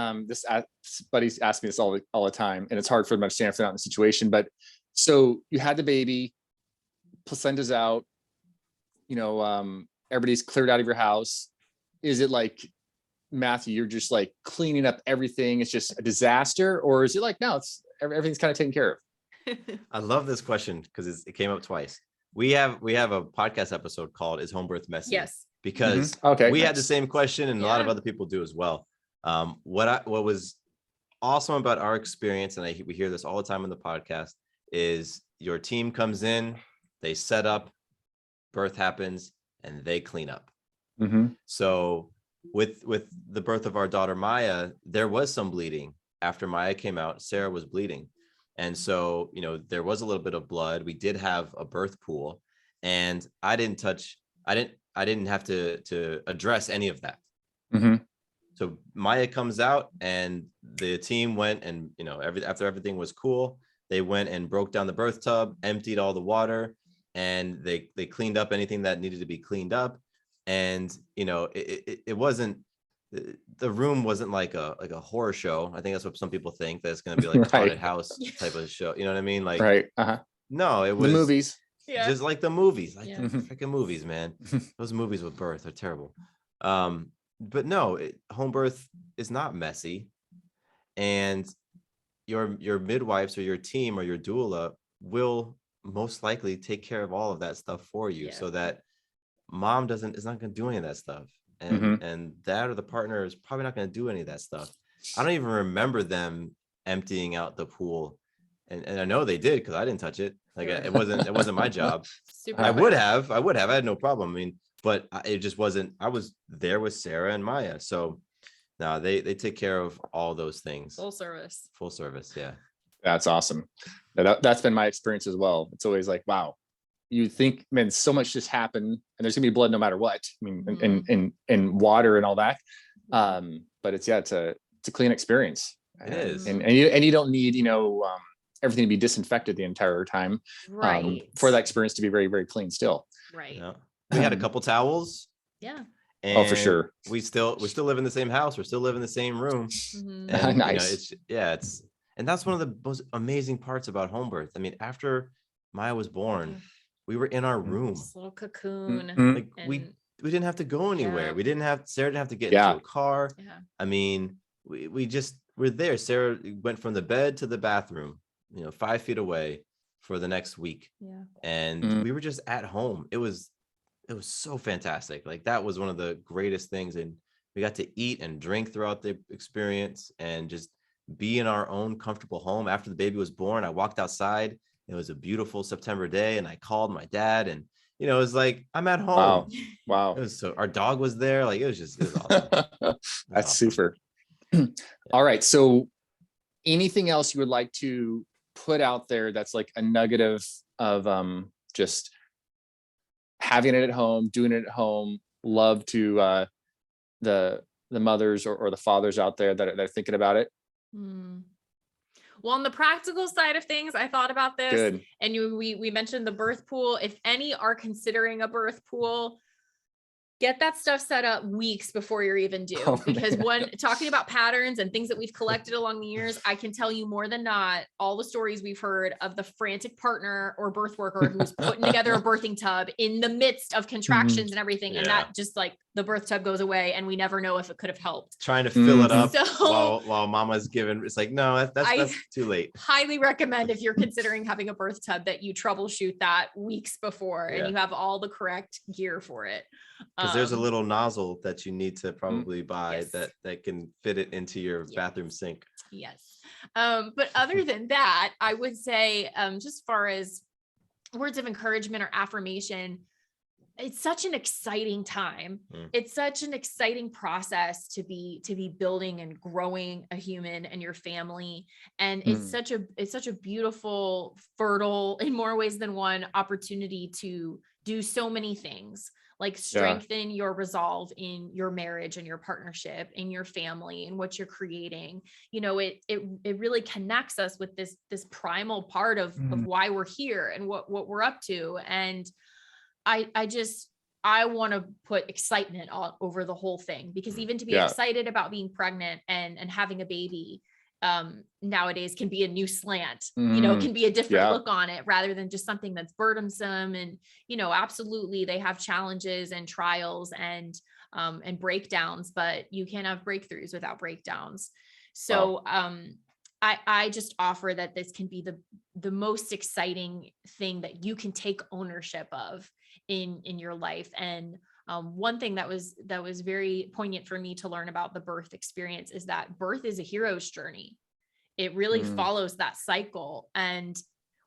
[SPEAKER 1] buddies ask me this all the time, and it's hard for them to understand if they're not in the situation. But so you had the baby, placenta's out, everybody's cleared out of your house. Is it like, Matthew, you're just like cleaning up everything, it's just a disaster, or is it like, no, it's everything's kind of taken care of?
[SPEAKER 2] I love this question because it came up twice. We have a podcast episode called "Is Home Birth Messy?"
[SPEAKER 3] Yes.
[SPEAKER 2] Because
[SPEAKER 1] Okay,
[SPEAKER 2] we
[SPEAKER 1] nice.
[SPEAKER 2] had the same question, and a lot of other people do as well. What was awesome about our experience, and we hear this all the time in the podcast, is your team comes in, they set up, birth happens, and they clean up. So with the birth of our daughter Maya, there was some bleeding. After Maya came out, Sarah was bleeding, and so there was a little bit of blood. We did have a birth pool, and I didn't have to address any of that. So Maya comes out, and the team went and after everything was cool, they went and broke down the birth tub, emptied all the water, and they cleaned up anything that needed to be cleaned up. And it wasn't, the room wasn't like a horror show. I think that's what some people think, that it's going to be like a haunted house type of show. You know what I mean? Like,
[SPEAKER 1] right.
[SPEAKER 2] No, it was
[SPEAKER 1] the movies.
[SPEAKER 2] just like the movies, like
[SPEAKER 3] Yeah.
[SPEAKER 2] the freaking movies, man. Those movies with birth are terrible. But no, home birth is not messy, and your midwives or your team or your doula will most likely take care of all of that stuff for you, so that mom is not going to do any of that stuff, and dad or the partner is probably not going to do any of that stuff. I don't even remember them emptying out the pool, and I know they did because I didn't touch it. Like, it wasn't my job. I would have. I had no problem. I mean, but it just wasn't. I was there with Sarah and Maya, so no, they take care of all those things.
[SPEAKER 3] Full service.
[SPEAKER 2] Yeah.
[SPEAKER 1] That's awesome. That's been my experience as well. It's always like, wow, you think, man, so much just happened, and there's gonna be blood no matter what. I mean, and water and all that. But it's a clean experience.
[SPEAKER 2] It is.
[SPEAKER 1] And you don't need, everything to be disinfected the entire time.
[SPEAKER 3] Right.
[SPEAKER 1] For that experience to be very, very clean still.
[SPEAKER 3] Right.
[SPEAKER 2] Yeah. We had a couple towels.
[SPEAKER 3] Yeah.
[SPEAKER 2] And
[SPEAKER 1] for sure.
[SPEAKER 2] We still live in the same house. We're still live in the same room. And,
[SPEAKER 1] nice.
[SPEAKER 2] And that's one of the most amazing parts about home birth. I mean, after Maya was born, we were in our room.
[SPEAKER 3] This little cocoon.
[SPEAKER 2] Like, we didn't have to go anywhere. Sarah didn't have to get into a car.
[SPEAKER 3] Yeah.
[SPEAKER 2] I mean, we just were there. Sarah went from the bed to the bathroom, 5 feet away for the next week.
[SPEAKER 3] Yeah.
[SPEAKER 2] And we were just at home. It was so fantastic. Like, that was one of the greatest things. And we got to eat and drink throughout the experience and just be in our own comfortable home. After the baby was born, I walked outside. It was a beautiful September day, and I called my dad, and it was like, I'm at home.
[SPEAKER 1] Wow.
[SPEAKER 2] It was so, our dog was there. Like, it was awesome.
[SPEAKER 1] That's super. All right. So anything else you would like to put out there that's like a nugget of just having it at home, doing it at home, love to the mothers or the fathers out there that are thinking about it?
[SPEAKER 3] Well, on the practical side of things, I thought about this.
[SPEAKER 1] Good.
[SPEAKER 3] And we mentioned the birth pool. If any are considering a birth pool, get that stuff set up weeks before you're even due. Because talking about patterns and things that we've collected along the years, I can tell you more than not all the stories we've heard of the frantic partner or birth worker who's putting together a birthing tub in the midst of contractions and everything. And that just like the birth tub goes away and we never know if it could have helped.
[SPEAKER 2] Trying to fill it up
[SPEAKER 3] So,
[SPEAKER 2] while mama's given, it's like, no, that's too late.
[SPEAKER 3] Highly recommend, if you're considering having a birth tub, that you troubleshoot that weeks before and you have all the correct gear for it.
[SPEAKER 2] Because there's a little nozzle that you need to probably buy that can fit it into your bathroom sink.
[SPEAKER 3] Yes. But other than that, I would say, just as far as words of encouragement or affirmation, it's such an exciting time.
[SPEAKER 2] Mm.
[SPEAKER 3] It's such an exciting process to be building and growing a human and your family. And it's such a beautiful, fertile, in more ways than one, opportunity to do so many things, like strengthen your resolve in your marriage and your partnership, in your family, and what you're creating. You know, it really connects us with this primal part of why we're here and what we're up to. And I want to put excitement all over the whole thing, because even to be excited about being pregnant and having a baby, nowadays can be a new slant, you know, can be a different look on it, rather than just something that's burdensome. And, you know, absolutely they have challenges and trials and breakdowns, but you can't have breakthroughs without breakdowns. So, I just offer that this can be the most exciting thing that you can take ownership of in your life. And one thing that was very poignant for me to learn about the birth experience is that birth is a hero's journey. It really follows that cycle. And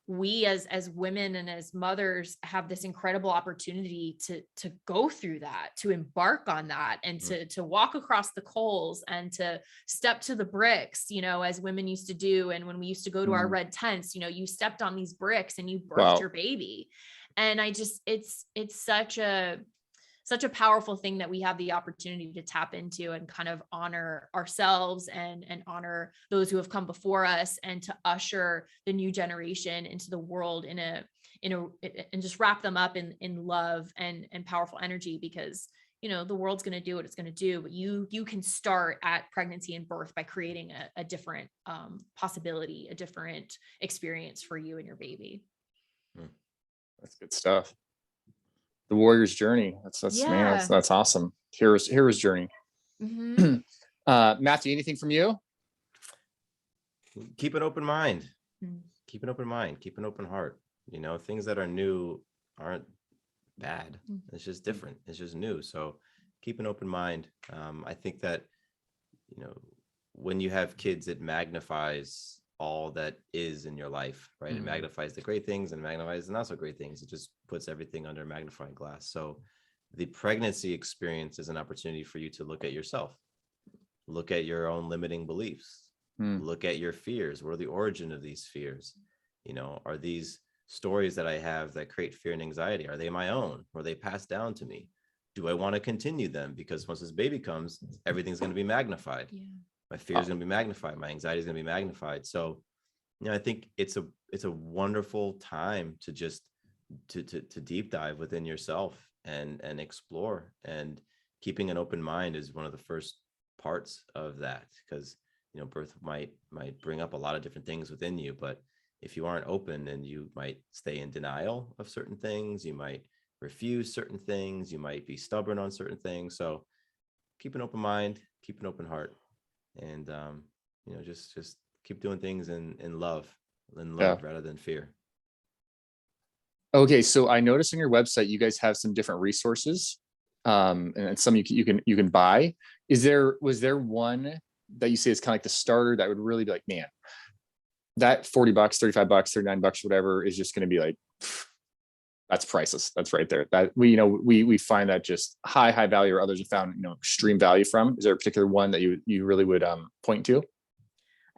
[SPEAKER 3] we as women and as mothers have this incredible opportunity to go through that, to embark on that, and to walk across the coals and to step to the bricks, you know, as women used to do. And when we used to go to our red tents, you know, you stepped on these bricks and you birthed your baby. And it's such a powerful thing that we have the opportunity to tap into and kind of honor ourselves and honor those who have come before us, and to usher the new generation into the world and just wrap them up in love and powerful energy. Because, you know, the world's going to do what it's going to do, but you can start at pregnancy and birth by creating a different possibility, a different experience for you and your baby.
[SPEAKER 1] That's good stuff. The warrior's journey. That's awesome. Hero's journey. Matthew, anything from you?
[SPEAKER 2] Keep an open mind. Keep an open mind. Keep an open heart. You know, things that are new aren't bad. It's just different. It's just new. So keep an open mind. I think that, you know, when you have kids, it magnifies all that is in your life, right? It magnifies the great things and magnifies the not so great things. It just puts everything under a magnifying glass. So the pregnancy experience is an opportunity for you to look at yourself, look at your own limiting beliefs, look at your fears. What are the origin of these fears? You know, are these stories that I have that create fear and anxiety, are they my own? Or are they passed down to me? Do I want to continue them? Because once this baby comes, everything's going to be magnified. My fear is going to be magnified. My anxiety is going to be magnified. So, you know, I think it's a wonderful time to just to deep dive within yourself and explore. And keeping an open mind is one of the first parts of that, because, you know, birth might bring up a lot of different things within you. But if you aren't open, then you might stay in denial of certain things. You might refuse certain things. You might be stubborn on certain things. So keep an open mind, keep an open heart. And you know, just keep doing things in love rather than fear.
[SPEAKER 1] Okay, so I noticed on your website you guys have some different resources, and some you can buy. Was there one that you say is kind of like the starter that would really be like, man, that $40, $35, $39, whatever is just going to be like, that's priceless. That's right there. That we find that just high value, or others have found, you know, extreme value from. Is there a particular one that you really would point to?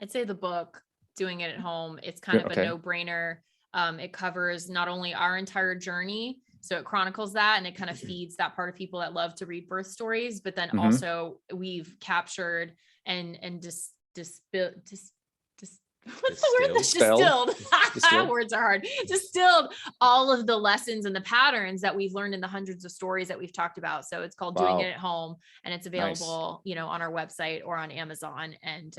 [SPEAKER 3] I'd say the book, Doing It at Home. It's kind of a no-brainer. It covers not only our entire journey, so it chronicles that, and it kind of feeds that part of people that love to read birth stories, but then also we've captured and what's the word? Distilled. Words are hard. Distilled all of the lessons and the patterns that we've learned in the hundreds of stories that we've talked about. So it's called Doing It at Home, and it's available, you know, on our website or on Amazon. And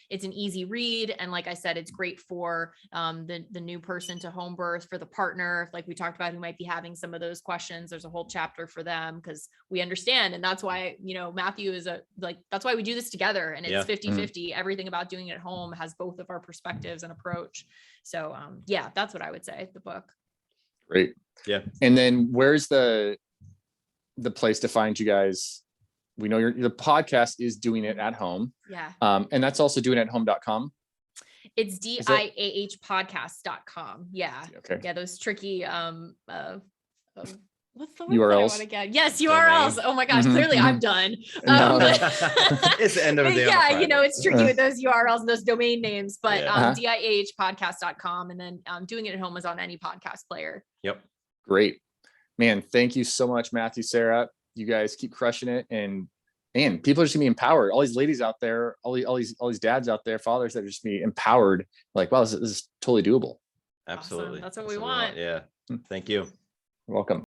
[SPEAKER 3] it's an easy read. And like I said, it's great for the new person to home birth, for the partner, like we talked about, who might be having some of those questions. There's a whole chapter for them, because we understand. And that's why, you know, Matthew is that's why we do this together, and it's 50-50. Everything about Doing It at Home has both of our perspectives and approach. So that's what I would say, the book.
[SPEAKER 1] Great.
[SPEAKER 2] Yeah.
[SPEAKER 1] And then where's the place to find you guys? We know the podcast is Doing It at Home.
[SPEAKER 3] Yeah.
[SPEAKER 1] And that's also doingathome.com.
[SPEAKER 3] It's diahpodcast.com. Yeah.
[SPEAKER 1] Okay.
[SPEAKER 3] Yeah. Those tricky What's the website I
[SPEAKER 1] URLs?
[SPEAKER 3] want again? Yes,
[SPEAKER 2] Domain.
[SPEAKER 3] URLs. Oh my gosh,
[SPEAKER 1] Mhm,
[SPEAKER 3] clearly I'm
[SPEAKER 1] mhm.
[SPEAKER 3] done.
[SPEAKER 1] No, no.
[SPEAKER 2] It's the end of the
[SPEAKER 3] But
[SPEAKER 2] day. on a
[SPEAKER 3] yeah, you know,
[SPEAKER 2] Friday.
[SPEAKER 3] it's tricky with those URLs and those domain names, but
[SPEAKER 2] Yeah.
[SPEAKER 1] Uh-huh.
[SPEAKER 3] dihpodcast.com, and then doing it at home is on any podcast player.
[SPEAKER 2] Yep.
[SPEAKER 1] Great, man. Thank you so much, Matthew, Sarah. You guys keep crushing it, and man, people are just gonna be empowered. All these ladies out there, all these dads out there, fathers that are just be empowered. Like, wow, this is totally doable.
[SPEAKER 2] Absolutely.
[SPEAKER 3] That's what we want.
[SPEAKER 2] Yeah. Thank you.
[SPEAKER 1] You're welcome.